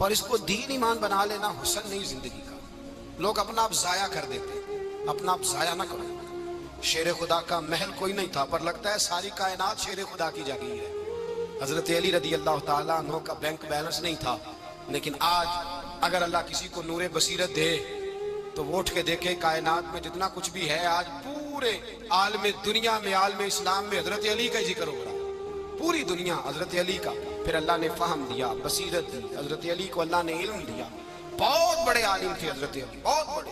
اور اس کو دین ایمان بنا لینا حسن نہیں زندگی کا. لوگ اپنا آپ ضائع کر دیتے. اپنا آپ ضائع نہ کرو. شیر خدا کا محل کوئی نہیں تھا، پر لگتا ہے ساری کائنات شیر خدا کی جاگیر ہے. حضرت علی رضی اللہ تعالیٰ عنہ کا بینک بیلنس نہیں تھا، لیکن آج اگر اللہ کسی کو نور بصیرت دے تو وہ اٹھ کے دیکھے کائنات میں جتنا کچھ بھی ہے آج پورے عالم دنیا میں، عالم اسلام میں حضرت علی کا ذکر ہو رہا. پوری دنیا حضرت علی کا. پھر اللہ نے فہم دیا، بصیرت دی. حضرت علی کو اللہ نے علم دیا. بہت بڑے عالم تھے حضرت علی، بہت بڑے.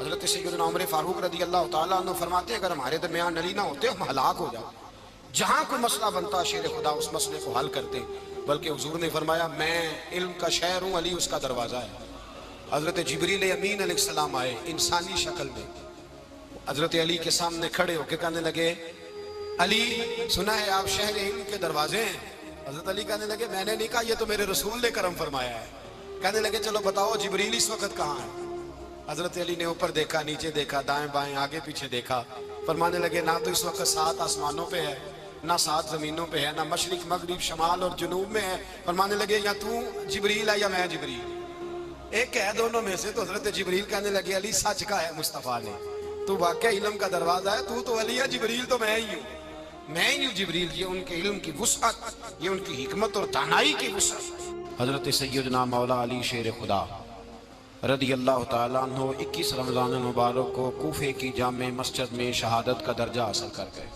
حضرت سیدنا عمر فاروق رضی اللہ تعالیٰ عنہ فرماتے اگر ہمارے درمیان علی نہ ہوتے ہم ہلاک ہو جاتے. جہاں کوئی مسئلہ بنتا شیر خدا اس مسئلے کو حل کرتے. بلکہ حضور نے فرمایا میں علم کا شہر ہوں، علی اس کا دروازہ ہے. حضرت جبریل امین علیہ السلام آئے انسانی شکل میں. حضرت علی کے سامنے کھڑے ہو کے کہنے لگے علی سنا ہے آپ شہر علم کے دروازے ہیں. حضرت علی کہنے لگے میں نے نہیں کہا، یہ تو میرے رسول نے کرم فرمایا ہے. کہنے لگے چلو بتاؤ جبریل اس وقت کہاں ہے. حضرت علی نے اوپر دیکھا، نیچے دیکھا، دائیں بائیں آگے پیچھے دیکھا. فرمانے لگے نہ تو اس وقت 7 آسمانوں پہ ہے، نہ 7 زمینوں پہ ہے، نہ مشرق مغرب شمال اور جنوب میں ہے. فرمانے لگے یا تو جبریل ہے یا میں جبریل، ایک ہے دونوں میں سے. تو حضرت جبریل کہنے لگے علی سچ کا ہے مصطفیٰ نے، تو واقعی علم کا دروازہ ہے. تو علی ہے، جبریل تو میں ہی ہوں. میں ہی ہوں جبریل. یہ ان کے علم کی وسعت، یہ ان کی حکمت اور دانائی کی وسعت. حضرت سیدنا مولا علی شیر خدا رضی اللہ تعالیٰ عنہ 21 رمضان المبارک کو کوفے کی جامع مسجد میں شہادت کا درجہ حاصل کر گئے.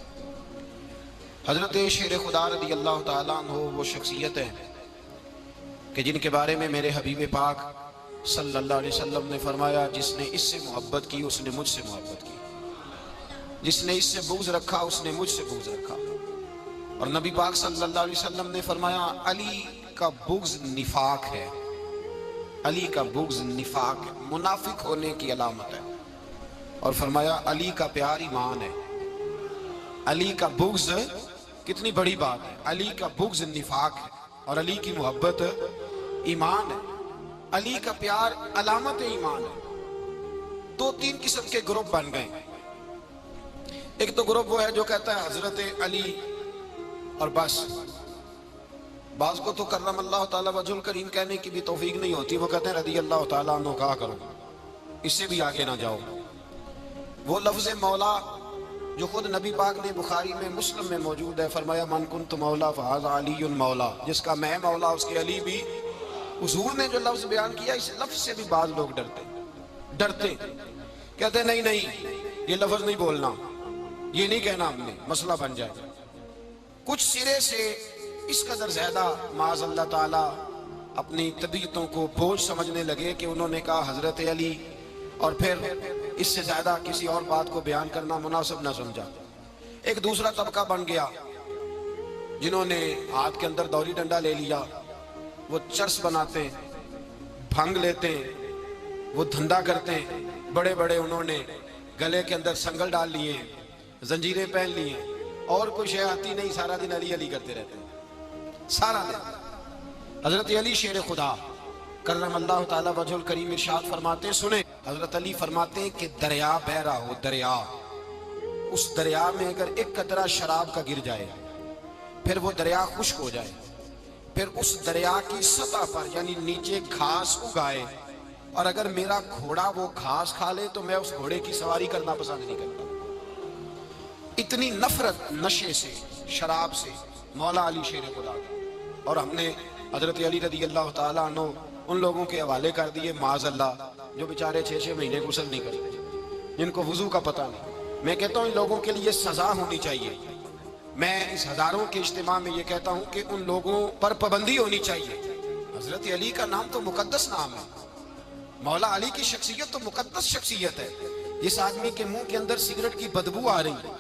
حضرت شیر خدا رضی اللہ تعالیٰ عنہ وہ شخصیت ہے کہ جن کے بارے میں میرے حبیب پاک صلی اللہ علیہ وسلم نے فرمایا جس نے اس سے محبت کی اس نے مجھ سے محبت کی، جس نے اس سے بغض رکھا اس نے مجھ سے بغض رکھا. اور نبی پاک صلی اللہ علیہ وسلم نے فرمایا علی کا بغض نفاق ہے. علی کا بغض نفاق ہے، منافق ہونے کی علامت ہے. اور فرمایا علی کا پیار ایمان ہے. علی کا بغض کتنی بڑی بات ہے. علی کا بغض نفاق ہے اور علی کی محبت ایمان ہے. علی کا پیار علامت ایمان ہے. 2-3 قسم کے گروپ بن گئے. ایک تو گروپ وہ ہے جو کہتا ہے حضرت علی اور بس. بعض کو تو کرم اللہ تعالیٰ وجہ الکریم کہنے کی بھی توفیق نہیں ہوتی، وہ کہتے ہیں رضی اللہ تعالیٰ عنہ کہا کرو، اس سے بھی آگے نہ جاؤ. وہ لفظ مولا جو خود نبی پاک نے بخاری میں مسلم میں موجود ہے، فرمایا من کنت مولا فہذا علی مولا، جس کا میں مولا اس کے علی بھی. حضور نے جو لفظ بیان کیا اس لفظ سے بھی بعض لوگ ڈرتے کہتے ہیں نہیں یہ لفظ نہیں بولنا، یہ نہیں کہنا، ہم نے مسئلہ بن جائے. کچھ سرے سے اس قدر زیادہ معاذ اللہ تعالیٰ اپنی طبیعتوں کو بوجھ سمجھنے لگے کہ انہوں نے کہا حضرت علی، اور پھر اس سے زیادہ کسی اور بات کو بیان کرنا مناسب نہ سمجھا. ایک دوسرا طبقہ بن گیا جنہوں نے ہاتھ کے اندر دوری ڈنڈا لے لیا، وہ چرس بناتے ہیں، بھنگ لیتے ہیں، وہ دھندا کرتے ہیں. بڑے بڑے انہوں نے گلے کے اندر سنگل ڈال لیے ہیں، زنجیریں پہن لی ہیں، اور کوئی شے آتی نہیں، سارا دن علی علی کرتے رہتے ہیں سارا دن. حضرت علی شیر خدا کرم اللہ تعالیٰ وجہ الکریم ارشاد فرماتے ہیں، سنیں حضرت علی فرماتے ہیں کہ دریا بہ رہا ہو، دریا، اس دریا میں اگر ایک قطرہ شراب کا گر جائے پھر وہ دریا خشک ہو جائے، پھر اس دریا کی سطح پر یعنی نیچے گھاس اگائے، اور اگر میرا گھوڑا وہ گھاس کھا لے تو میں اس گھوڑے کی سواری کرنا پسند نہیں کرتا. اتنی نفرت نشے سے، شراب سے مولا علی شیر خدا. اور ہم نے حضرت علی رضی اللہ تعالیٰ عنہ ان لوگوں کے حوالے کر دیے معاذ اللہ جو بیچارے 6 مہینے غسل نہیں کرتے، جن کو وضو کا پتہ نہیں. میں کہتا ہوں ان لوگوں کے لیے سزا ہونی چاہیے. میں اس ہزاروں کے اجتماع میں یہ کہتا ہوں کہ ان لوگوں پر پابندی ہونی چاہیے. حضرت علی کا نام تو مقدس نام ہے، مولا علی کی شخصیت تو مقدس شخصیت ہے. جس آدمی کے منہ کے اندر سگریٹ کی بدبو آ رہی ہے،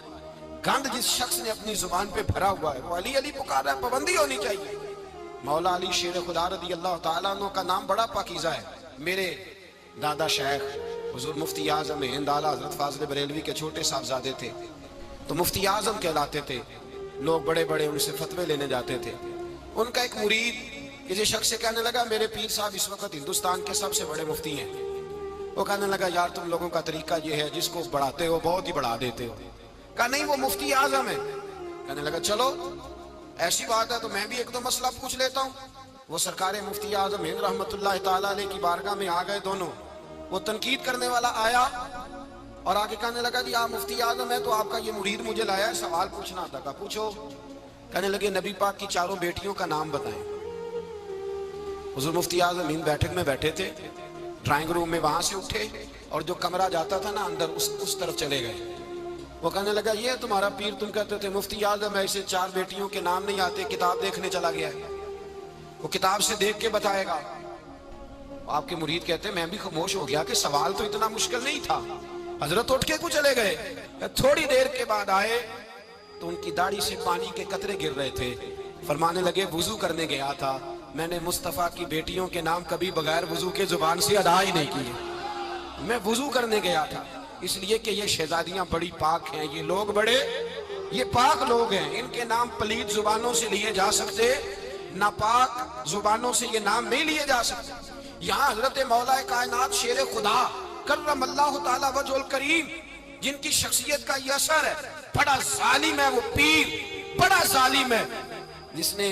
گند جس شخص نے اپنی زبان پہ بھرا ہوا ہے، وہ علی علی پکار رہا ہے، پابندی ہونی چاہیے. مولا علی شیر خدا رضی اللہ تعالیٰ عنہ کا نام بڑا پاکیزہ ہے. میرے دادا شیخ حضور مفتی اعظم ہند اعلیٰ حضرت فاضل بریلوی کے چھوٹے صاحبزادے تھے، تو مفتی اعظم کہلاتے تھے. لوگ بڑے بڑے ان سے فتوے لینے جاتے تھے. ان کا ایک مرید کسی شخص سے کہنے لگا میرے پیر صاحب اس وقت ہندوستان کے سب سے بڑے مفتی ہیں. وہ کہنے لگا یار تم لوگوں کا طریقہ یہ ہے جس کو بڑھاتے ہو بہت ہی بڑھا دیتے ہو. کہا نہیں وہ مفتی اعظم ہے. کہنے لگا چلو ایسی بات ہے تو میں بھی ایک دو مسئلہ پوچھ لیتا ہوں. وہ سرکار مفتی اعظم ہند رحمت اللہ تعالیٰ علیہ کی بارگاہ میں آ گئے دونوں. وہ تنقید کرنے والا آیا اور آگے کہنے لگا جی آپ مفتی اعظم ہے تو آپ کا یہ مرید مجھے لایا ہے, سوال پوچھنا تھا. کہا پوچھو. کہنے لگے نبی پاک کی چاروں بیٹیوں کا نام بتائیں. حضور مفتی اعظم ہند بیٹھک میں بیٹھے تھے, ڈرائنگ روم میں وہاں سے اٹھے اور جو کمرہ جاتا تھا نا اندر اس طرف چلے گئے. وہ کہنے لگا یہ تمہارا پیر, تم کہتے تھے مفتی اعظم ایسے 4 بیٹیوں کے نام نہیں آتے, کتاب دیکھنے چلا گیا ہے, وہ کتاب سے دیکھ کے بتائے گا. آپ کے مرید کہتے ہیں میں بھی خاموش ہو گیا کہ سوال تو اتنا مشکل نہیں تھا. حضرت اٹھ کے کو چلے گئے. تھوڑی دیر کے بعد آئے تو ان کی داڑھی سے پانی کے قطرے گر رہے تھے. فرمانے لگے وضو کرنے گیا تھا, میں نے مصطفیٰ کی بیٹیوں کے نام کبھی بغیر وضو کے زبان سے ادا ہی نہیں کیے. میں وضو کرنے گیا تھا اس لیے کہ یہ شہزادیاں بڑی پاک ہیں, یہ لوگ بڑے یہ پاک لوگ ہیں, ان کے نام پلید زبانوں سے لیے جا سکتے, ناپاک زبانوں سے یہ نام نہیں لیے جا سکتے. یہاں حضرت مولا کائنات شیر خدا کرم اللہ تعالی وجہ الکریم جن کی شخصیت کا یہ اثر ہے, بڑا ظالم ہے وہ پیر, بڑا ظالم ہے جس نے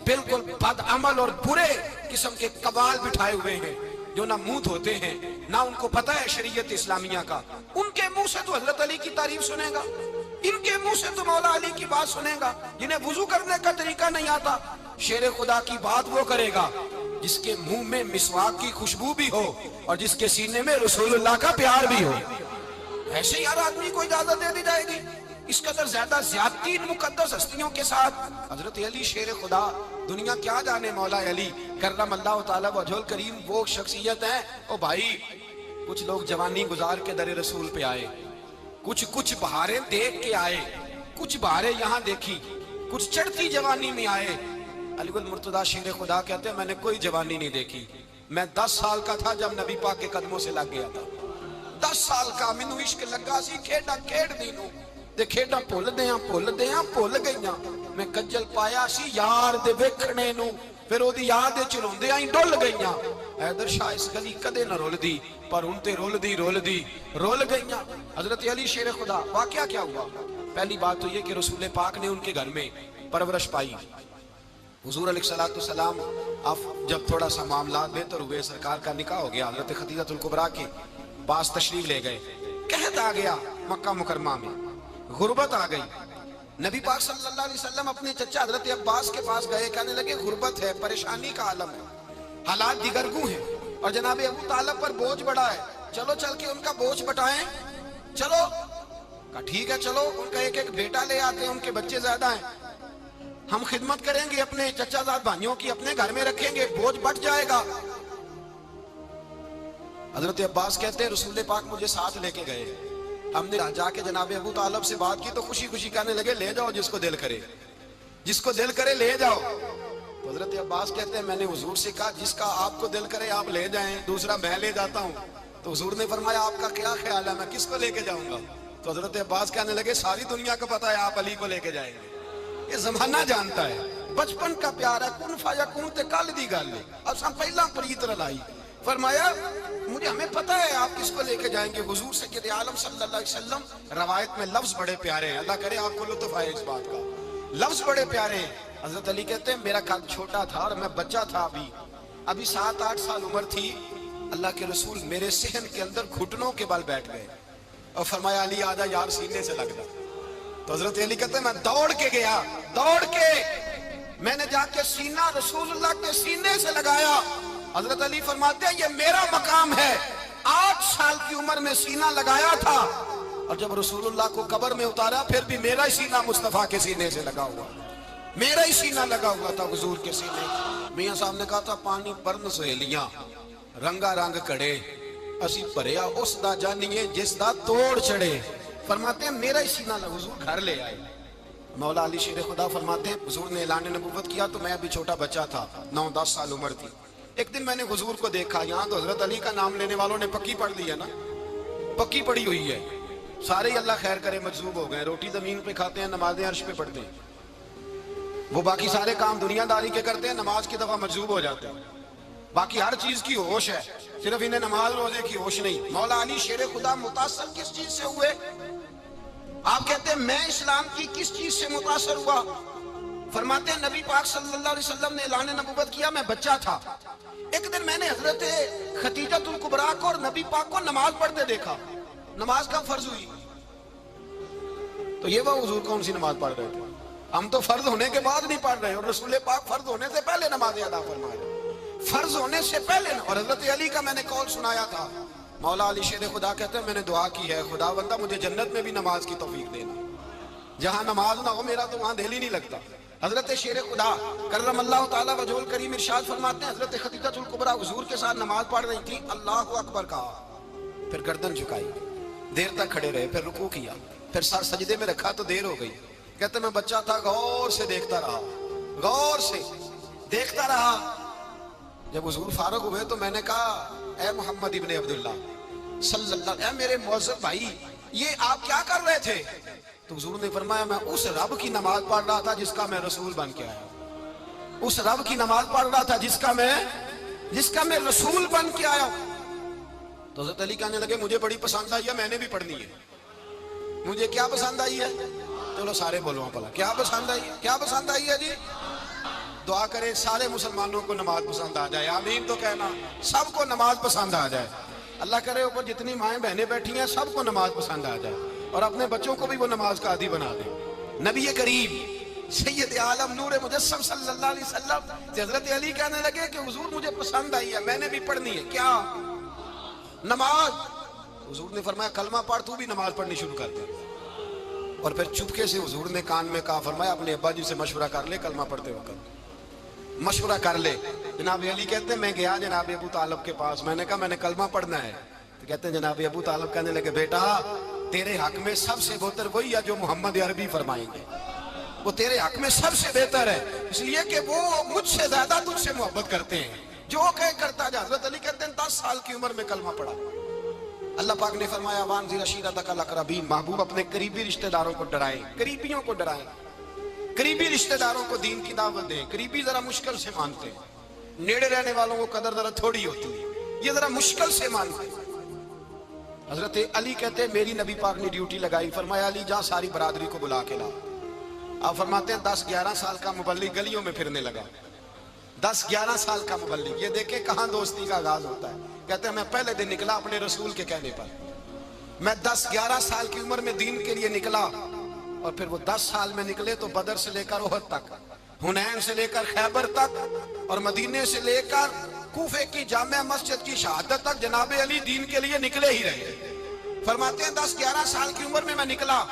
بالکل بد عمل اور برے قسم کے قبال بٹھائے ہوئے ہیں, جو نہ منہ دھوتے ہیں نہ ان کو پتہ ہے شریعت اسلامیہ کا. ان کے منہ سے تو حضرت علی کی تعریف سنے گا, ان کے منہ سے تو مولا علی کی بات سنے گا. جنہیں وضو کرنے کا طریقہ نہیں آتا, شیر خدا کی بات وہ کرے گا جس کے منہ میں مسواک کی خوشبو بھی ہو اور جس کے سینے میں رسول اللہ کا پیار بھی ہو. ایسے ہی ہر آدمی کو اجازت دے دی جائے گی. اس قدر زیادہ زیادتی ان مقدس ہستیوں کے ساتھ. حضرت علی شیر خدا, دنیا کیا جانے مولا علی کرم اللہ تعالی وجہ الکریم وہ شخصیت ہے. او بھائی کچھ لوگ جوانی گزار کے در رسول پہ آئے, کچھ بہاریں دیکھ کے آئے, کچھ بہاریں یہاں دیکھی, کچھ چڑھتی جوانی میں آئے. علی گل مرتضیٰ شیر خدا کہتے ہیں میں نے کوئی جوانی نہیں دیکھی. میں 10 سال کا تھا جب نبی پاک کے قدموں سے لگ گیا تھا. 10 سال کا مینوں عشق لگا سی, کھیڈا کھیڈ دی نوں تے کھیڈا بھول گئیاں. میں کجل پایا سی یار دے ویکھنے نوں, پھر او دی یاد وچ روندیاں ہی ڈل گئیاں. حیدر شاہ اس گلی کدے نہ رول دی, پر ہن تے رول گئیاں. حضرت علی شیر خدا واقعہ کیا ہوا؟ پہلی بات تو یہ کہ رسول پاک نے ان کے گھر میں پرورش پائی. حضور علیہ السلام اب جب تھوڑا سا معاملات بہتر ہوئے, سرکار کا نکاح ہو گیا, حضرت خدیجہ الکبریٰ کے پاس تشریف لے گئے. قحط آ گیا مکہ مکرمہ میں, غربت آ گئی. نبی پاک صلی اللہ علیہ وسلم اپنے چچا حضرت عباس کے پاس گئے, کہنے لگے غربت ہے, پریشانی کا عالم ہے, حالات دیگرگوں ہیں اور جناب ابو طالب پر بوجھ بڑا ہے, چلو چل کے ان کا بوجھ بٹائیں. چلو کہا ٹھیک ہے, چلو ان کا ایک بیٹا لے آتے ہیں, ان کے بچے زیادہ ہیں, ہم خدمت کریں گے اپنے چچا زاد بھائیوں کی, اپنے گھر میں رکھیں گے, بوجھ بٹ جائے گا. حضرت عباس کہتے ہیں رسول پاک مجھے ساتھ لے کے گئے. ہم نے جا کے جناب ابو طالب سے بات کی تو خوشی خوشی کہنے لگے لے جاؤ جس کو دل کرے لے جاؤ. تو حضرت عباس کہتے ہیں میں نے حضور سے کہا جس کا آپ کو دل کرے آپ لے جائیں, دوسرا میں لے جاتا ہوں. تو حضور نے فرمایا آپ کا کیا خیال ہے, میں کس کو لے کے جاؤں گا؟ تو حضرت عباس کہنے لگے ساری دنیا کو پتا ہے آپ علی کو لے کے جائیں گے, یہ زمانہ جانتا ہے, بچپن کا پیار ہے, کن فایا کن تے کل دی گل ہے, اب سب پہلا پریت رلائی. فرمایا مجھے ہمیں پتہ ہے آپ کس کو لے کے جائیں گے. حضور سید عالم صلی اللہ علیہ وسلم روایت میں لفظ بڑے پیارے ہیں, اللہ کرے آپ کو لطف آئے اس بات کا, لفظ بڑے پیارے ہیں. حضرت علی کہتے ہیں میرا قد چھوٹا تھا اور میں بچہ تھا, ابھی 7-8 سال عمر تھی. اللہ کے رسول میرے صحن کے اندر گھٹنوں کے بل بیٹھ گئے اور فرمایا علی آجا یار سینے سے لگ جا. تو حضرت علی کہتے ہیں میں دوڑ کے گیا, میں نے جا کے سینہ رسول اللہ کے سینے سے لگایا. حضرت علی فرماتے ہیں یہ میرا مقام ہے, 8 سال کی عمر میں سینہ لگایا تھا اور جب رسول اللہ کو قبر میں اتارا پھر بھی میرا ہی سینہ مصطفیٰ کے سینے سے لگا ہوا, میرا ہی سینہ لگا ہوا تھا حضور کے سینے. میاں صاحب نے کہا تھا پانی پرن سہیلیاں رنگا رنگ کڑے, اسی پریا اس دا جانیے جس دا توڑ چڑھے. فرماتے ہیں میرا ہی سینہ لگا, حضور گھر لے آئے. مولا علی شیر خدا فرماتے ہیں حضور نے اعلان نبوت کیا تو میں ابھی چھوٹا بچہ تھا, 9-10 سال عمر تھی. ایک دن میں نے حضور کو دیکھا, یہاں تو حضرت علی کا نام لینے والوں نے پکی پڑھ لی ہے نا, پکی پڑھی ہوئی ہے, سارے ہی اللہ خیر کرے مجذوب ہو گئے, روٹی زمین پہ کھاتے ہیں, نمازیں عرش پہ پڑھتے ہیں, وہ باقی سارے کام دنیا داری کے کرتے ہیں, نماز کی دفعہ مجذوب ہو جاتے ہیں, باقی ہر چیز کی ہوش ہے, صرف انہیں نماز روزے کی ہوش نہیں. مولا علی شیر خدا متاثر کس چیز سے ہوئے؟ آپ کہتے ہیں میں اسلام کی کس چیز سے متاثر ہوا؟ فرماتے ہیں نبی پاک صلی اللہ علیہ وسلم نے اعلان نبوت کیا، میں بچہ تھا، ایک دن میں نے حضرت خدیجہ الکبریٰ کو اور نبی پاک کو نماز پڑھتے دیکھا۔ نماز کب فرض ہوئی؟ تو یہ وہ حضور کون سی نماز پڑھ رہے تھے؟ ہم تو فرض ہونے کے بعد نہیں پڑھ رہے، اور رسول پاک فرض ہونے سے پہلے نماز ادا فرما رہے، فرض ہونے سے پہلے۔ اور حضرت علی کا میں نے قول سنایا تھا، مولا علی شیر خدا کہتے ہیں میں نے دعا کی ہے، خدا بندہ مجھے جنت میں بھی نماز کی توفیق دینا، جہاں نماز نہ ہو میرا تو وہاں دل ہی نہیں لگتا۔ حضرت شیر خدا کرم اللہ تعالیٰ وجہ الکریم ارشاد فرماتے ہیں حضرت خدیجہ الکبریٰ حضور کے ساتھ نماز پڑھ رہی تھی، اللہ اکبر کہا، پھر گردن جھکائی، دیر تک کھڑے رہے، پھر رکوع کیا، پھر سر سجدے میں رکھا تو دیر ہو گئی۔ کہتے میں بچہ تھا، غور سے دیکھتا رہا، غور سے دیکھتا رہا۔ جب حضور فارغ ہوئے تو میں نے کہا اے محمد ابن عبداللہ صلی اللہ علیہ، اے میرے معزز بھائی یہ آپ کیا کر رہے تھے؟ تو حضور نے فرمایا میں اس رب کی نماز پڑھ رہا تھا جس کا میں رسول بن کے آیا، اس رب کی نماز پڑھ رہا تھا جس کا میں رسول بن کے آیا۔ تو حضرت علی کہنے لگے مجھے بڑی پسند آئی ہے، میں نے بھی پڑھنی ہے۔ مجھے کیا پسند آئی ہے؟ چلو سارے بولو پلا، کیا پسند آئی ہے؟ کیا پسند آئی ہے جی؟ دعا کرے سارے مسلمانوں کو نماز پسند آ جائے، آمین تو کہنا، سب کو نماز پسند آ جائے۔ اللہ کرے اوپر جتنی مائیں بہنیں بیٹھی ہیں سب کو نماز پسند آ جائے، اور اپنے بچوں کو بھی وہ نماز کا عادی بنا دے۔ نبی کریم سید عالم نور مجسم صلی اللہ علیہ وسلم حضرت علی کہنے لگے کہ حضور مجھے پسند آئی ہے، میں نے بھی پڑھنی ہے، کیا؟ نماز۔ حضور نے فرمایا کلمہ پڑھ، تو بھی نماز پڑھنی شروع کر دے۔ اور پھر چپکے سے حضور نے کان میں کہا، فرمایا اپنے ابا جی سے مشورہ کر لے، کلمہ پڑھتے وقت مشورہ کر لے۔ جناب علی کہتے ہیں میں گیا جناب ابو طالب کے پاس، میں نے کہا میں نے کلمہ پڑھنا ہے، تو کہتے ہیں جناب ابو طالب کہنے لگے بیٹا تیرے حق میں سب سے بہتر وہی ہے جو محمد عربی فرمائیں گے، وہ تیرے حق میں سب سے بہتر ہے، اس لیے کہ وہ مجھ سے زیادہ تجھ سے محبت کرتے ہیں، جو کہے کرتا جا۔ حضرت علی کہتے ہیں 10 سال کی عمر میں کلمہ پڑھا۔ اللہ پاک نے فرمایا وانذر عشیرتک الاقربین، محبوب اپنے قریبی رشتہ داروں کو ڈرائیں، قریبیوں کو ڈرائیں، قریبی رشتہ داروں کو دین کی دعوت دیں۔ قریبی ذرا مشکل سے مانتے ہیں، نیڑے رہنے والوں کو قدر ذرا تھوڑی ہوتی ہے، یہ ذرا مشکل سے مانتے ہیں۔ حضرت علی کہتے ہیں میری نبی پاک نے ڈیوٹی لگائی، فرمایا علی جا ساری برادری کو بلا کے لا۔ آپ فرماتے ہیں 10-11 سال کا مبلغ گلیوں میں پھرنے لگا، 10-11 سال کا مبلغ، یہ دیکھیں کہاں دوستی کا آغاز ہوتا ہے۔ کہتے ہیں میں پہلے دن نکلا اپنے رسول کے کہنے پر، میں 10-11 سال کی عمر میں دین کے لیے نکلا، اور پھر وہ 10 سال میں نکلے تو بدر سے لے کر احد تک، حنین سے لے کر خیبر تک، اور مدینے سے لے کر کوفے کی جامع مسجد کی شہادت تک جناب علی دین کے لیے نکلے ہی رہے۔ فرماتے ہیں 10-11 سال کی عمر میں میں نکلا،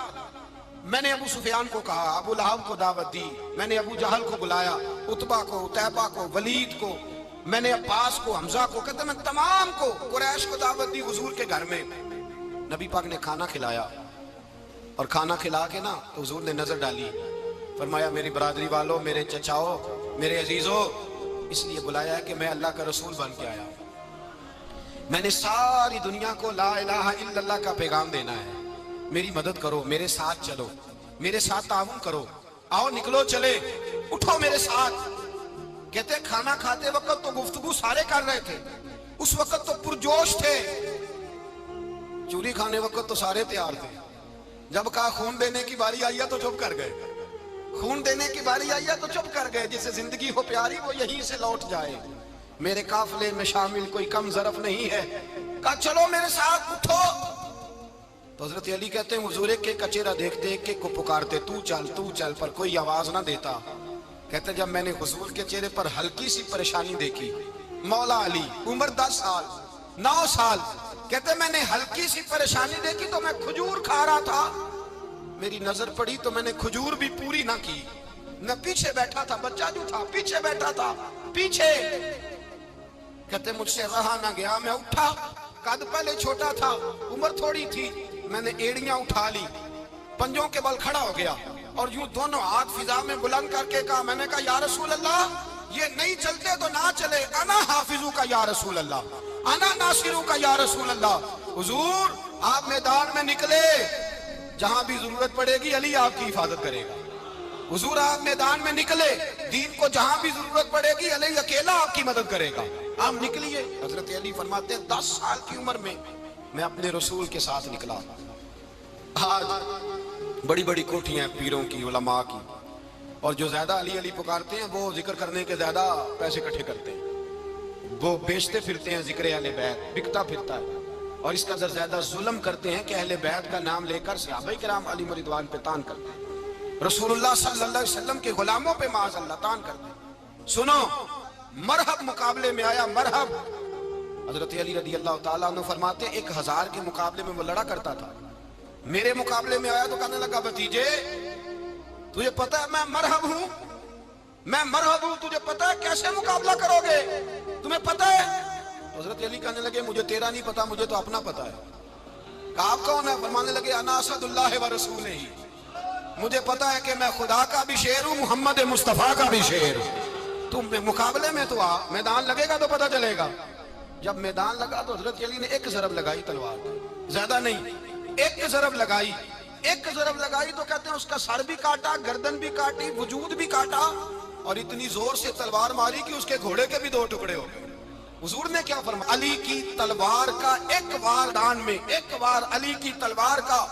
میں نے ابو سفیان کو کہا، ابو لہب کو دعوت دی، میں نے ابو جہل کو بلایا، عتبہ کو، عتیبہ کو، ولید کو، میں نے عباس کو، حمزہ کو، کہتے میں تمام کو، قریش کو دعوت دی حضور کے گھر میں۔ نبی پاک نے کھانا کھلایا، اور کھانا کھلا کے نا تو حضور نے نظر ڈالی، فرمایا میری برادری والوں، میرے چچاؤ، میرے عزیزوں، اس لیے بلایا ہے کہ میں اللہ کا رسول بن کے آیا، میں نے ساری دنیا کو لا الہ الا اللہ کا پیغام دینا ہے، میری مدد کرو، میرے ساتھ چلو، میرے ساتھ تعاون کرو، آؤ نکلو چلے، اٹھو میرے ساتھ۔ کہتے ہیں کھانا کھاتے وقت تو گفتگو سارے کر رہے تھے، اس وقت تو پرجوش تھے، چوری کھانے وقت تو سارے تیار تھے، جب کہا خون دینے کی باری آئی ہے تو چپ کر گئے، خون دینے کی باری آئی ہے تو چپ کر گئے، جسے زندگی ہو پیاری وہ یہیں سے لوٹ جائے، میرے قافلے میں شامل کوئی کم ظرف نہیں ہے، کہا چلو میرے ساتھ اٹھو۔ تو حضرت علی کہتے ہیں حضور کے کچیرہ دیکھ دیکھ کے کو پکارتے تو چل، پر کوئی آواز نہ دیتا۔ کہتے جب میں نے حضور کے چہرے پر ہلکی سی پریشانی دیکھی، مولا علی عمر 10 سال 9 سال، کہتے میں نے ہلکی سی پریشانی دیکھی تو میں کھجور کھا رہا تھا، میری نظر پڑی تو میں نے کھجور بھی پوری نہ کی، میں پیچھے بیٹھا تھا، بچہ جو تھا پیچھے بیٹھا تھا، پیچھے۔ کہتے مجھ سے رہا نہ گیا، میں اٹھا، قد پہلے چھوٹا تھا، عمر تھوڑی تھی، میں نے ایڑیاں اٹھا لی، پنجوں کے بل کھڑا ہو گیا، اور یوں دونوں ہاتھ فضا میں بلند کر کے کہا، میں نے کہا یا رسول اللہ یہ نہیں چلتے تو نہ چلے، انا حافظو کا یا رسول اللہ، انا ناصرو کا یا رسول اللہ۔ حضور آپ میدان میں نکلے، جہاں بھی ضرورت پڑے گی علی آپ کی حفاظت کرے گا، حضور آپ میدان میں نکلے، دین کو جہاں بھی ضرورت پڑے گی علی اکیلا آپ کی مدد کرے گا، آپ نکلیے۔ حضرت علی فرماتے ہیں 10 سال کی عمر میں میں اپنے رسول کے ساتھ نکلا۔ آج بڑی بڑی کوٹھیاں پیروں کی، علماء کی، اور جو زیادہ علی علی پکارتے ہیں وہ ذکر کرنے کے زیادہ پیسے اکٹھے کرتے ہیں، وہ بیچتے پھرتے ہیں ذکر اہل بیت، بکتا پھرتا ہے، اور اس کا زیادہ ظلم کرتے ہیں کہ اہل بیت کا نام لے کر صحابہ کرام علی رضوان پہ تان کرتے ہیں، رسول اللہ صلی اللہ علیہ وسلم کے غلاموں پہ معاذ اللہ تان کرتے ہیں۔ سنو، مرحب مقابلے میں آیا، مرحب۔ حضرت علی رضی اللہ تعالیٰ عنہ فرماتے ہیں 1000 کے مقابلے میں وہ لڑا کرتا تھا، میرے مقابلے میں آیا تو کہنے لگا بھتیجے تجھے پتہ ہے میں مرحب ہوں، میں مرحب ہوں، تجھے پتہ ہے کیسے مقابلہ کرو گے، تمہیں پتہ ہے؟ حضرت علی کہنے لگے مجھے تیرا نہیں پتا، مجھے تو اپنا پتا ہے۔ کہا آپ کون ہے؟ فرمانے لگے انا اسد اللہ و رسول ہی، مجھے پتا ہے کہ میں خدا کا بھی شیر ہوں، محمد مصطفیٰ کا بھی شیر ہوں، تم مقابلے میں تو آ، میدان لگے گا تو پتہ چلے گا۔ جب میدان لگا تو حضرت علی نے ایک ضرب لگائی تلوار، زیادہ نہیں، ایک ضرب لگائی، ایک ضرب لگائی تو کہتے ہیں اس کا سر بھی کاٹا، گردن بھی کاٹی، وجود بھی کاٹا، اور اتنی زور سے تلوار ماری کہ اس کے گھوڑے کے بھی 2 ٹکڑے ہو گئے۔ حضور نے کیا فرمایا؟ علی کی تلوار کا ایک وار دان میں، ایک وار علی کی تلوار کا،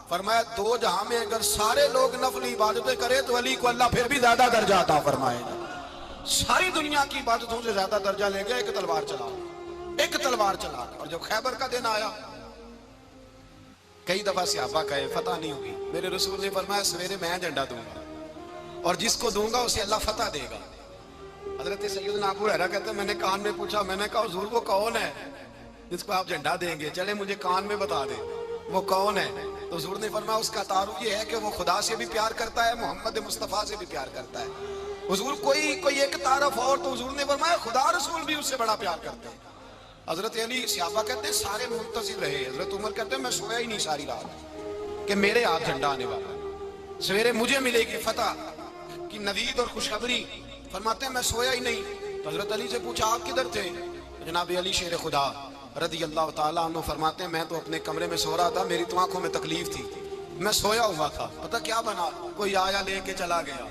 فرمایا 2 جہاں میں اگر سارے لوگ نفلی عبادتیں کرے تو علی کو اللہ پھر بھی زیادہ درجہ عطا فرمائے گا۔ ساری دنیا کی عبادتوں سے زیادہ درجہ لے گئے، ایک تلوار چلا، ایک تلوار چلا۔ اور جب خیبر کا دن آیا، کئی دفعہ صحابہ کہے فتح نہیں ہوگی، میرے رسول نے فرمایا سویرے میں جھنڈا دوں گا اور جس کو دوں گا اسے اللہ فتح دے گا۔ حضرت سیدنا ابو ہریرہ کہتے ہیں میں نے کان میں پوچھا، میں نے کہا حضور وہ کون ہے جس کو آپ جھنڈا دیں گے؟ چلے مجھے کان میں بتا دیں وہ کون ہے۔ تو حضور نے فرمایا اس کا تعارف یہ ہے کہ وہ خدا سے بھی پیار کرتا ہے، محمد مصطفیٰ سے بھی پیار کرتا ہے۔ حضور کوئی ایک تعارف اور، تو حضور نے فرمایا خدا رسول بھی اس سے بڑا پیار کرتے ہیں۔ حضرت علی، صحابہ کہتے ہیں سارے منتظر رہے، حضرت عمر کہتے ہیں میں سویا ہی نہیں ساری رات کہ میرے ہاتھ جھنڈا آنے والا، سویرے مجھے ملے گی فتح کی نوید اور خوشخبری۔ فرماتے ہیں میں سویا ہی نہیں۔ تو حضرت علی سے پوچھا آپ کدھر تھے؟ جناب علی شیر خدا رضی اللہ تعالیٰ عنہ فرماتے ہیں میں تو اپنے کمرے میں سو رہا تھا، میری تو آنکھوں میں تکلیف تھی، میں سویا ہوا تھا، پتہ کیا بنا؟ کوئی آیا لے کے چلا گیا،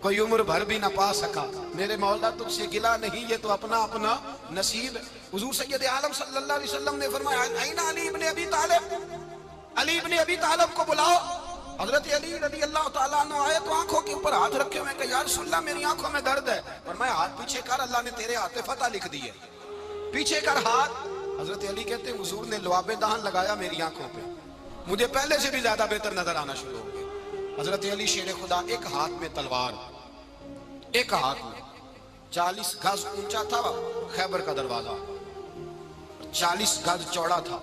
کوئی عمر بھر بھی نہ پا سکا۔ میرے مولا تجھ سے گلا نہیں، یہ تو اپنا اپنا نصیب ہے۔ حضور سید عالم صلی اللہ علیہ وسلم نے فرمایا این علی ابن ابی طالب، علی ابن ابی طالب کو بلاؤ۔ حضرت علی رضی اللہ تعالیٰ عنہ آئے تو آنکھوں کے اوپر ہاتھ رکھے ہوئے کہ یا رسول اللہ میری آنکھوں میں درد ہے۔ فرمایا ہاتھ پیچھے کر، اللہ نے تیرے ہاتھ پہ فتح لکھ دی ہے، پیچھے کر ہاتھ۔ حضرت علی کہتے ہیں حضور نے لعاب دہن لگایا میری آنکھوں پہ، مجھے پہلے سے بھی زیادہ بہتر نظر آنا شروع ہو گیا۔ حضرت علی شیر خدا، ایک ہاتھ میں تلوار، ایک ہاتھ میں 40 گز اونچا تھا خیبر کا دروازہ، 40 گز چوڑا تھا۔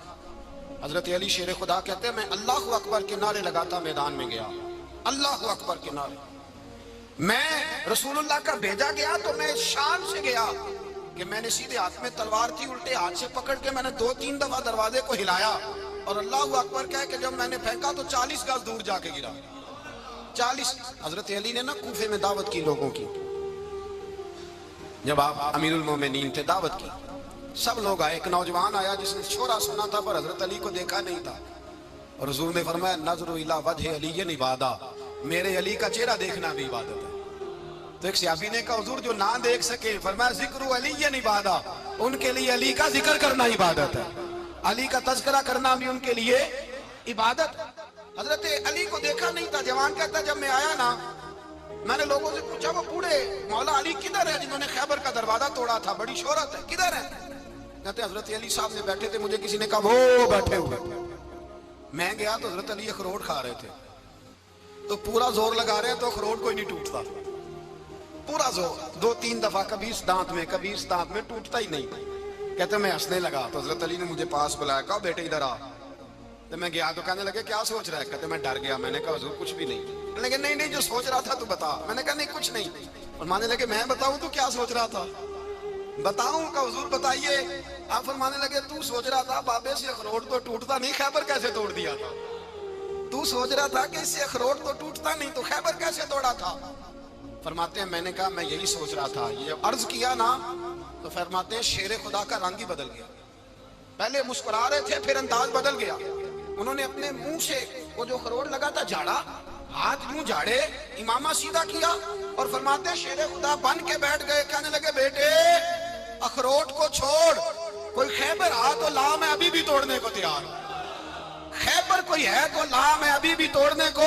حضرت علی شیر خدا کہتے ہیں میں اللہ اکبر کے نعرے لگاتا میدان میں گیا، اللہ اکبر کے نعرے۔ میں رسول اللہ کا بھیجا گیا تو میں شان سے گیا کہ میں نے سیدھے ہاتھ میں تلوار تھی، الٹے ہاتھ سے پکڑ کے میں نے 2-3 دفعہ دروازے کو ہلایا اور اللہ اکبر کہہ کہ جب میں نے پھینکا تو 40 گز دور جا کے گرا، 40۔ حضرت علی نے نا کوفے میں دعوت کی لوگوں کی، جب آپ امیر المومنین تھے دعوت کی، سب لوگ آئے، ایک نوجوان آیا جس نے شورا سنا تھا پر حضرت علی کو دیکھا نہیں تھا، اور حضور نے فرمایا نظر الی وجہ علی عبادہ، میرے علی کا چہرہ دیکھنا بھی عبادت ہے۔ تو ایک صحابی نے کہا حضور جو نہ دیکھ سکے، فرمایا ذکر علی عبادہ، ان کے لیے علی کا ذکر کرنا عبادت ہے، علی کا تذکرہ کرنا بھی ان کے لیے عبادت۔ حضرت علی کو دیکھا نہیں تھا، جوان کہتا جب میں آیا نا میں نے لوگوں سے پوچھا وہ بوڑھے مولا علی کدھر ہے جنہوں نے خیبر کا دروازہ توڑا تھا، بڑی شہرت ہے، کدھر ہے؟ کہتے حضرت علی صاحب نے بیٹھے تھے، مجھے کسی نے کہا وہ بیٹھے ہوئے۔ میں گیا تو حضرت علی اخروٹ کھا رہے تھے، تو پورا زور لگا رہے ہیں تو اخروٹ کوئی نہیں ٹوٹتا، پورا زور 2-3 دفعہ، کبھی اس دانت میں کبھی اس دانت میں، ٹوٹتا ہی نہیں۔ کہتے میں ہنسنے لگا تو حضرت علی نے مجھے پاس بلایا، کہا بیٹے ادھر آ۔ تو میں گیا تو کہنے لگے کیا سوچ رہا ہے؟ کہتے میں ڈر گیا، میں نے کہا حضور کچھ بھی نہیں۔ کہنے لگے نہیں جو سوچ رہا تھا تو بتا۔ میں نے کہا نہیں کچھ نہیں۔ فرمانے لگے میں بتاؤں تو کیا سوچ رہا تھا؟ بتاؤں کہ حضور بتائیے۔ آپ فرمانے لگے تو سوچ رہا تھا بابے سے اخروٹ تو ٹوٹتا نہیں، خیبر کیسے توڑ دیا تھا؟ تو سوچ رہا تھا کہ اس سے اخروٹ تو ٹوٹتا نہیں تو خیبر کیسے توڑا تھا؟ فرماتے ہیں میں نے کہا میں یہی سوچ رہا تھا۔ یہ عرض کیا نا تو فرماتے ہیں شیر خدا کا رنگ ہی بدل گیا، پہلے مسکرا رہے تھے پھر انداز بدل گیا۔ انہوں نے اپنے منہ سے وہ جو اخروٹ لگا تھا جھاڑا، ہاتھ منہ جھاڑے، امامہ سیدھا کیا اور فرماتے ہیں شیر خدا بن کے بیٹھ گئے، کہنے لگے بیٹے اخروٹ کو چھوڑ، کوئی خیبر آ تو لا، میں ابھی بھی توڑنے کو تیار ہوں، خیبر کوئی ہے تو لا، میں ابھی بھی توڑنے کو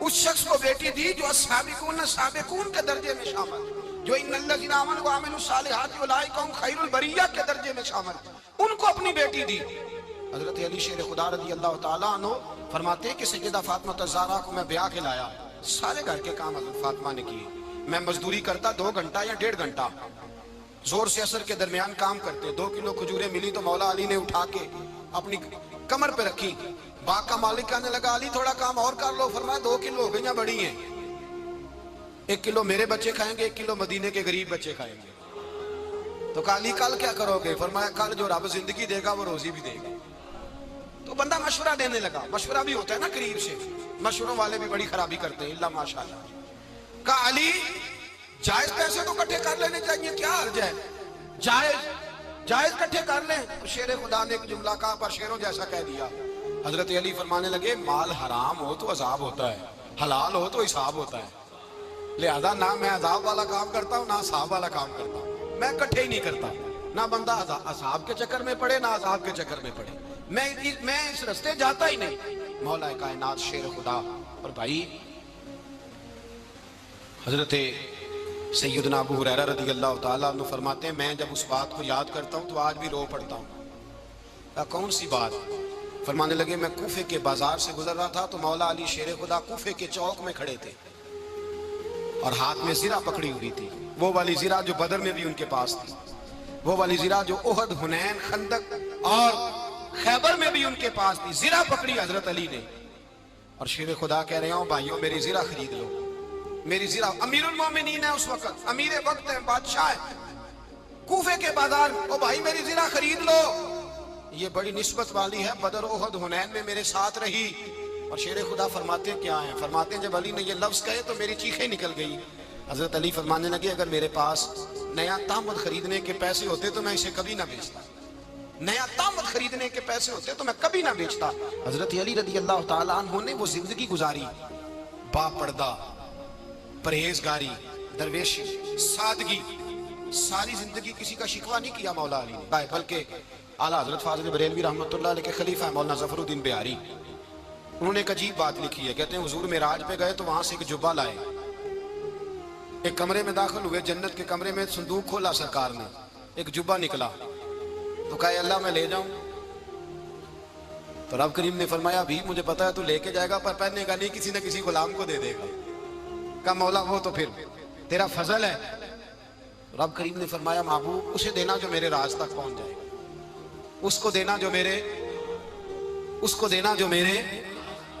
اس شخص کو بیٹی دی جو السابقون سابقون کے درجے میں شامل، جو ان الذین آمنوا وعملوا الصالحات اولئک هم خیر البریہ کے درجے میں شامل، ان کو اپنی بیٹی دی۔ حضرت علی شیر خدا رضی اللہ تعالیٰ عنہ فرماتے ہیں کہ سیدہ فاطمہ الزہرا کو میں بیاہ کے لایا، سارے گھر کے کام حضرت فاطمہ نے کیے، میں مزدوری کرتا 2 گھنٹہ یا 1.5 گھنٹہ، زور سے عصر کے درمیان کام کرتے، 2 کلو کھجوریں ملی تو مولا علی نے اٹھا کے اپنی کمر پہ رکھی، باغ کا مالک کہنے لگا علی تھوڑا کام اور کر لو، فرمایا 2 کلو ہو گئیں بڑی ہیں، 1 کلو میرے بچے کھائیں گے، 1 کلو مدینے کے غریب بچے کھائیں گے۔ تو کہا علی کل کیا کرو گے؟ فرمایا کل جو رب زندگی دے گا وہ روزی بھی دے گا۔ تو بندہ مشورہ دینے لگا، مشورہ بھی ہوتا ہے نا قریب سے، مشوروں والے بھی بڑی خرابی کرتے ہیں، اللہ ماشاءاللہ۔ کہا علی جائز پیسے تو کٹھے کر لینے چاہیے، کیا حرج ہے، جائز کٹھے کر لیں۔ شیر خدا نے ایک جملہ کہا پر شیروں جیسا کہہ دیا۔ حضرت علی فرمانے لگے مال حرام ہو تو عذاب ہوتا ہے، حلال ہو تو حساب ہوتا ہے، لہذا نہ میں عذاب والا کام کرتا ہوں نہ حساب والا کام کرتا ہوں، میں کٹھے ہی نہیں کرتا، نہ بندہ عذاب کے چکر میں پڑے نہ عذاب کے چکر میں پڑے، میں اس رستے جاتا ہی نہیں۔ مولا کائنات شیر خدا۔ اور بھائی حضرت سیدنا ابو ہریرہ رضی اللہ تعالیٰ عنہ فرماتے ہیں میں جب اس بات کو یاد کرتا ہوں تو آج بھی رو پڑتا ہوں۔ کون سی بات؟ فرمانے لگے میں کوفے کے بازار سے گزر رہا تھا تو مولا علی شیر خدا کوفے کے چوک میں کھڑے تھے اور ہاتھ میں زرہ پکڑی ہوئی تھی، وہ والی زرہ جو بدر میں بھی ان کے پاس تھی، وہ والی زرہ جو احد، حنین، خندق اور خیبر میں بھی ان کے پاس تھی، زرہ پکڑی حضرت علی نے، اور شیر خدا کہہ رہے ہوں بھائیوں میری زرہ خرید لو، میری زرہ۔ امیر المومنین ہے اس وقت، امیر وقت ہے، بادشاہ ہے کوفے کے بازار میں، او بھائی میری زرہ خرید لو، یہ بڑی نسبت والی ہے، بدر احد حنین میں میرے ساتھ رہی۔ اور شیر خدا فرماتے ہیں کیا ہیں؟ فرماتے ہیں جب علی نے یہ لفظ کہے تو میری چیخیں نکل گئی۔ حضرت علی فرمانے لگے اگر میرے پاس نیا تامت خریدنے کے پیسے ہوتے تو میں اسے کبھی نہ بیچتا، نیا تامت خریدنے کے پیسے ہوتے تو میں کبھی نہ بیچتا۔ حضرت علی رضی اللہ تعالیٰ عنہ نے وہ زندگی گزاری، با پردہ، پرہیزگاری، درویشی، سادگی، ساری زندگی کسی کا شکوہ نہیں کیا مولا علی نے، بلکہ اعلیٰ حضرت فاضل بریلوی رحمۃ اللہ علیہ کے خلیفہ مولانا ظفر الدین بہاری، انہوں نے ایک عجیب بات لکھی ہے، کہتے ہیں حضور معراج پہ گئے تو وہاں سے ایک جبہ لائے، ایک کمرے میں داخل ہوئے، جنت کے کمرے میں صندوق کھولا سرکار نے، ایک جبہ نکلا تو کہا اللہ میں لے جاؤں؟ تو رب کریم نے فرمایا بھی مجھے پتا ہے تو لے کے جائے گا پر پہننے کا نہیں، کسی نہ کسی غلام کو دے دے گا۔ کہا مولا وہ تو پھر تیرا فضل ہے۔ رب کریم نے فرمایا محبوب اسے دینا جو میرے راز تک پہنچ جائے، اس کو دینا جو میرے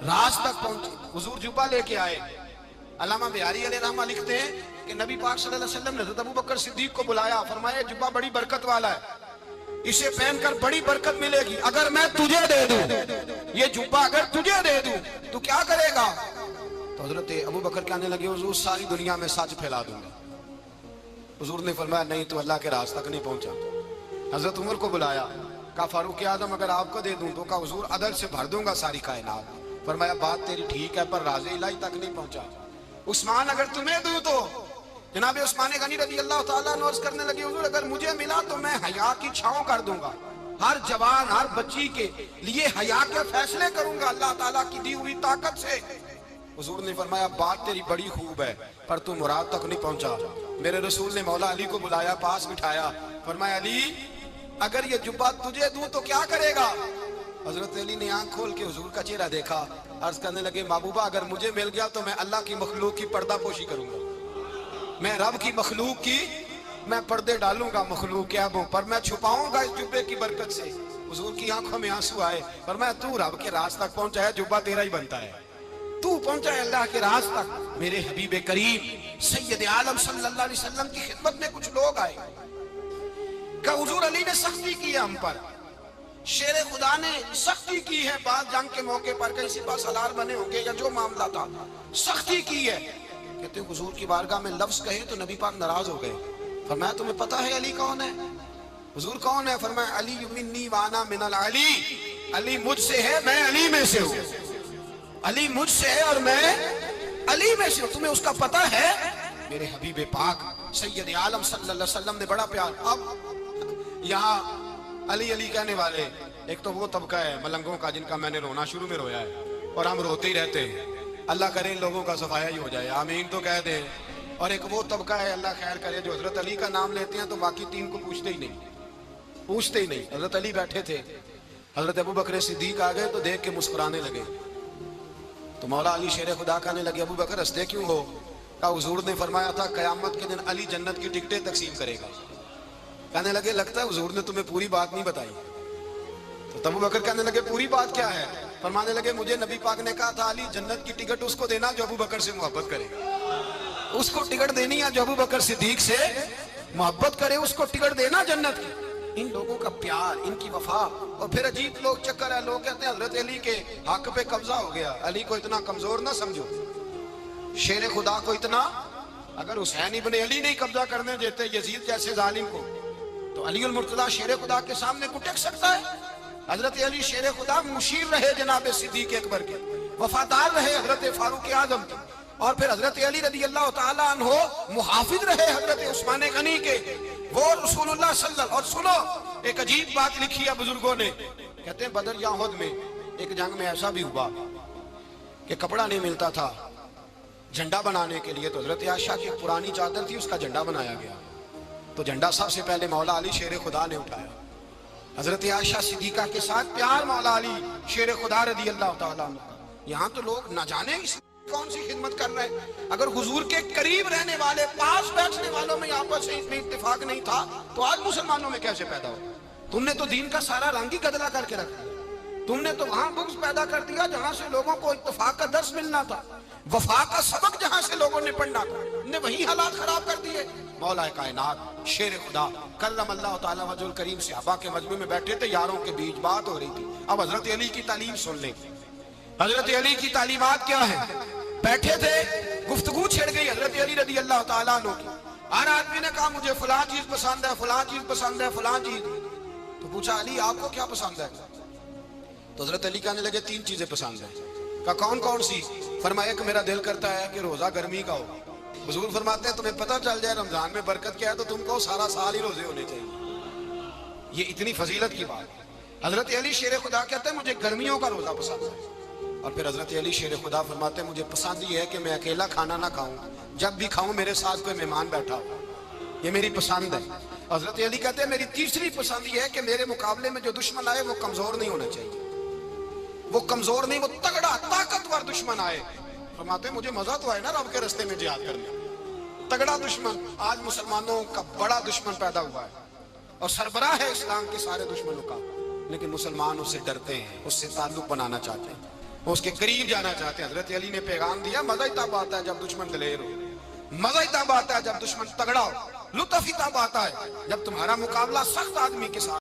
راز تک پہنچے۔ حضور جبہ لے کے آئے۔ علامہ بہاری علیہ رحمہ لکھتے ہیں کہ نبی پاک صلی اللہ علیہ وسلم نے حضرت ابو بکر صدیق کو بلایا، فرمایا جبہ بڑی برکت والا ہے، اسے پہن کر بڑی برکت ملے گی، اگر میں تجھے دے دوں، یہ جبہ اگر تجھے دے دوں تو کیا کرے گا؟ تو حضرت ابو بکر کہنے لگے حضور ساری دنیا میں سچ پھیلا دوں گا۔ حضور نے فرمایا نہیں تو اللہ کے راز تک نہیں پہنچا۔ حضرت عمر کو بلایا، کہا فاروق اعظم اگر آپ کو دے دوں تو کہا حضور عدل سے بھر دوں گا ساری کائنات۔ فرمایا بات تیری ٹھیک ہے پر راز الہی تک نہیں پہنچا۔ عثمان اگر تمہیں دوں تو جناب عثمان غنی رضی اللہ تعالیٰ عنہ عرض کرنے لگے حضور اگر مجھے ملا تو میں حیا کی چھاؤں کر دوں گا، ہر جوان ہر بچی کے لیے حیا کے فیصلے کروں گا اللہ تعالیٰ کی دی ہوئی طاقت سے۔ حضور نے فرمایا بات تیری بڑی خوب ہے پر تو مراد تک نہیں پہنچا۔ میرے رسول نے مولا علی کو بلایا، پاس بٹھایا، فرمایا علی اگر یہ جبہ تجھے دوں تو کیا کرے گا؟ حضرت علی نے آنکھ کھول کے حضور کا چہرہ دیکھا، عرض کرنے لگے محبوبہ اگر مجھے مل گیا تو میں اللہ کی مخلوق کی پردہ پوشی کروں گا، میں رب کی مخلوق کی میں پردے ڈالوں گا مخلوق کے عیبوں پر، میں چھپاؤں گا اس جبے کی برکت سے۔ حضور کی آنکھوں میں آنسو آئے، فرمایا تو رب کے راز تک پہنچا ہے، جبہ تیرا ہی بنتا ہے، تو پہنچا ہے اللہ کے راز تک۔ میرے حبیب کریم سید عالم صلی اللہ علیہ وسلم کی خدمت میں کچھ لوگ آئے کہ حضور علی نے سختی کی ہے ہم پر، شیر خدا نے سختی کی ہے، بعض جنگ کے موقع پر کہیں سپاہ سالار بنے ہوں گے یا جو معاملہ تھا سختی کی ہے۔ کہتے ہیں حضور کی بارگاہ میں لفظ کہے تو نبی پاک ناراض ہو گئے۔ فرمایا تمہیں پتا ہے علی کون ہے؟ حضور کون ہے؟ فرمایا علی منی وانا من العلی، علی مجھ سے ہے میں علی میں سے ہوں، علی مجھ سے ہے اور میں علی میں سے ہوں، تمہیں اس کا پتہ ہے؟ میرے حبیب پاک سید عالم صلی اللہ علیہ وسلم نے بڑا پیار۔ اب یہاں علی علی کہنے والے ایک تو وہ طبقہ ہے ملنگوں کا جن کا میں نے رونا شروع میں رویا ہے اور ہم روتے ہی رہتے ہیں، اللہ کرے ان لوگوں کا صفایا ہی ہو جائے، آمین تو کہہ دیں۔ اور ایک وہ طبقہ ہے اللہ خیر کرے جو حضرت علی کا نام لیتے ہیں تو باقی تین کو پوچھتے ہی نہیں۔ حضرت علی بیٹھے تھے، حضرت ابو بکر صدیق آ گئے تو دیکھ کے مسکرانے لگے، تو مولا علی شیر خدا کہنے لگے ابو بکر ہنستے کیوں ہو؟ کہا حضور نے فرمایا تھا قیامت کے دن علی جنت کی ٹکٹیں تقسیم کرے گا۔ کہنے لگے لگتا ہے حضور نے تمہیں پوری بات نہیں بتائی۔ تو ابو بکر کہنے لگے پوری بات کیا ہے؟ فرمانے لگے مجھے نبی پاک نے کہا تھا علی جنت کی ٹکٹ اس کو دینا جو ابو بکر سے محبت کرے گا، اس کو ٹکٹ دینی ہے جو ابو بکر صدیق سے محبت کرے، اس کو ٹکٹ دینا جنت کی۔ ان لوگوں کا پیار، ان کی وفا۔ اور پھر عجیب لوگ چکر ہے، لوگ کہتے ہیں حضرت علی کے حق پہ قبضہ ہو گیا، علی کو اتنا کمزور نہ سمجھو، شیر خدا کو اتنا، اگر حسین ابن علی نہیں قبضہ کرنے دیتے یزید جیسے ظالم کو تو علی المرتضیٰ شیر خدا کے سامنے کو ٹک سکتا ہے؟ حضرت علی شیر خدا مشیر رہے جناب صدیق اکبر کے، وفادار رہے حضرت فاروق اعظم کے، اور پھر حضرت علی رضی اللہ تعالیٰ عنہ محافظ رہے حضرت عثمان غنی کے، وہ رسول اللہ صلی اللہ علیہ وسلم۔ اور سنو ایک عجیب بات لکھی ہے بزرگوں نے، کہتے ہیں بدر یا احد میں ایک جنگ میں ایسا بھی ہوا کہ کپڑا نہیں ملتا تھا جھنڈا بنانے کے لیے، تو حضرت عائشہ کی پرانی چادر تھی، اس کا جھنڈا بنایا گیا، تو جھنڈا سب سے پہلے مولا علی شیر خدا نے اٹھایا۔ حضرت عائشہ صدیقہ کے ساتھ پیار مولا علی شیر خدا رضی اللہ تعالیٰ عنہ۔ یہاں تو لوگ نہ جانے اس کون سی خدمت کر رہے ہیں، اگر حضور کے قریب رہنے والے پاس بیٹھنے والوں میں آپس میں اتفاق نہیں تھا تو آج مسلمانوں میں کیسے پیدا ہو؟ تم نے تو دین کا سارا رنگ ہی گدلا کر کے رکھا، تم نے تو وہاں بغض پیدا کر دیا جہاں سے لوگوں کو اتفاق کا درس ملنا تھا، وفا کا سبق جہاں سے لوگوں نے پڑھنا تھا، نے وہی حالات خراب کر دیے۔ مولا کائنات شیر خدا کرم اللہ تعالیٰ وجہ الکریم صحابہ کے مجمع میں بیٹھے تھے، یاروں کے بیچ بات ہو رہی تھی۔ اب حضرت علی کی تعلیم سن لیں، حضرت علی کی تعلیمات کیا ہیں؟ بیٹھے تھے، گفتگو چھڑ گئی حضرت علی رضی اللہ تعالیٰ عنہ کی، ہر آدمی نے کہا مجھے فلاں چیز پسند ہے، فلاں چیز پسند ہے، فلاں چیز۔ تو پوچھا علی آپ کو کیا پسند ہے؟ تو حضرت علی کہنے لگے تین چیزیں پسند ہیں۔ کہا کون کون سی؟ فرمایا کہ میرا دل کرتا ہے کہ روزہ گرمی کا ہو۔ حضور فرماتے ہیں تمہیں پتہ چل جائے رمضان میں برکت کیا ہے تو تم کو سارا سال ہی روزے ہونے چاہیے، یہ اتنی فضیلت کی بات ہے۔ حضرت علی شیر خدا کہتے ہیں مجھے گرمیوں کا روزہ پسند ہے، اور پھر حضرت علی شیر خدا فرماتے ہیں مجھے پسند یہ ہے کہ میں اکیلا کھانا نہ کھاؤں، جب بھی کھاؤں میرے ساتھ کوئی مہمان بیٹھا ہو، یہ میری پسند ہے۔ حضرت علی کہتے ہیں میری تیسری پسند یہ ہے کہ میرے مقابلے میں جو دشمن آئے وہ کمزور نہیں ہونا چاہیے، وہ کمزور نہیں، وہ تگڑا طاقتور دشمن آئے۔ فرماتے ہیں مجھے مزہ تو آئے نا رب کے رستے میں جہاد کرنے، تگڑا دشمن۔ آج مسلمانوں کا بڑا دشمن پیدا ہوا ہے اور سربراہ ہے اسلام کے سارے دشمنوں کا، لیکن مسلمان اس سے ڈرتے ہیں، اس سے تعلق بنانا چاہتے ہیں، وہ اس کے قریب جانا چاہتے ہیں۔ حضرت علی نے پیغام دیا مزہ ہی تب آتا ہے جب دشمن دلیر ہو، مزہ ہی تب آتا ہے جب دشمن تگڑا ہو، لطف ہی تب آتا ہے جب تمہارا مقابلہ سخت آدمی کے ساتھ